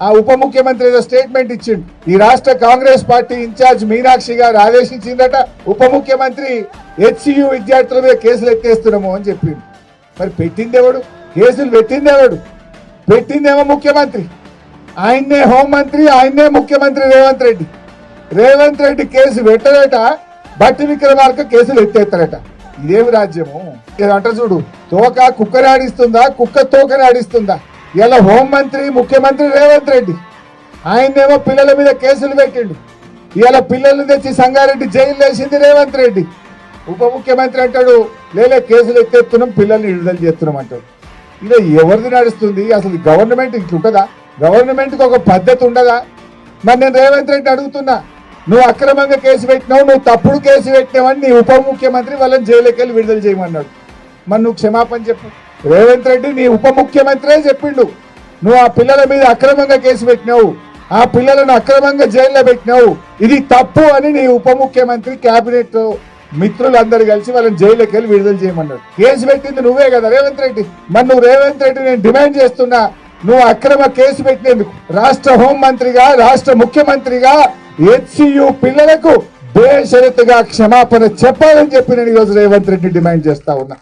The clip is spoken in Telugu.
ఆ ఉప ముఖ్యమంత్రి ఏదో స్టేట్మెంట్ ఇచ్చిండు. ఈ రాష్ట్ర కాంగ్రెస్ పార్టీ ఇన్ఛార్జ్ మీనాక్షి గారు ఆదేశించిందట ఉప ముఖ్యమంత్రి హెచ్సియు విద్యార్థుల మీద కేసులు ఎత్తేస్తున్నాము అని చెప్పిండు. మరి పెట్టిందేవాడు? కేసులు పెట్టిందేవాడు? పెట్టిందేమో ముఖ్యమంత్రి. ఆయన్నే హోంమంత్రి, ఆయన్నే ముఖ్యమంత్రి రేవంత్ రెడ్డి. రేవంత్ రెడ్డి కేసు పెట్టడట, బట్టి విక్రమార్క కేసులు ఎత్తేస్తారట. ఇదేమి రాజ్యము? ఏదంట చూడు, తోక కుక్కని ఆడిస్తుందా, కుక్క తోకని ఆడిస్తుందా? ఇలా హోంమంత్రి ముఖ్యమంత్రి రేవంత్ రెడ్డి, ఆయన్నేమో పిల్లల మీద కేసులు పెట్టిండు. ఇలా పిల్లల్ని తెచ్చి సంగారెడ్డి జైలు వేసింది రేవంత్ రెడ్డి. ఉప ముఖ్యమంత్రి అంటాడు లేలే కేసులు ఎత్తేస్తున్నాం, పిల్లల్ని విడుదల చేస్తున్నాం అంటాడు. ఇలా ఎవరిది నడుస్తుంది అసలు? గవర్నమెంట్ ఇట్లుంటుందా? గవర్నమెంట్కి ఒక పద్ధతి ఉండదా? మరి నేను రేవంత్ రెడ్డి అడుగుతున్నా, నువ్వు అక్రమంగా కేసు పెట్టినావు, నువ్వు తప్పుడు కేసు పెట్టినావని నీ ఉప ముఖ్యమంత్రి వాళ్ళని జైలుకి వెళ్ళి విడుదల చేయమన్నాడు. మరి నువ్వు క్షమాపణ చెప్పు. రేవంత్ రెడ్డి నీ ఉప ముఖ్యమంత్రే చెప్పిండు, నువ్వు ఆ పిల్లల మీద అక్రమంగా కేసు పెట్టినావు, ఆ పిల్లలను అక్రమంగా జైల్లో పెట్టినావు, ఇది తప్పు అని నీ ఉప ముఖ్యమంత్రి కేబినెట్ మిత్రులందరూ కలిసి వాళ్ళని జైలుకి వెళ్ళి విడుదల చేయమన్నాడు. కేసు పెట్టింది నువ్వే కదా రేవంత్ రెడ్డి. మరి నువ్వు రేవంత్ రెడ్డి నేను డిమాండ్ చేస్తున్నా, నువ్వు అక్రమ కేసు పెట్టినందుకు రాష్ట్ర హోంమంత్రిగా, రాష్ట్ర ముఖ్యమంత్రిగా హెచ్సియు పిల్లలకు బేషరతుగా క్షమాపణ చెప్పాలని చెప్పి నేను ఈరోజు రేవంత్ రెడ్డి డిమాండ్ చేస్తా ఉన్నా.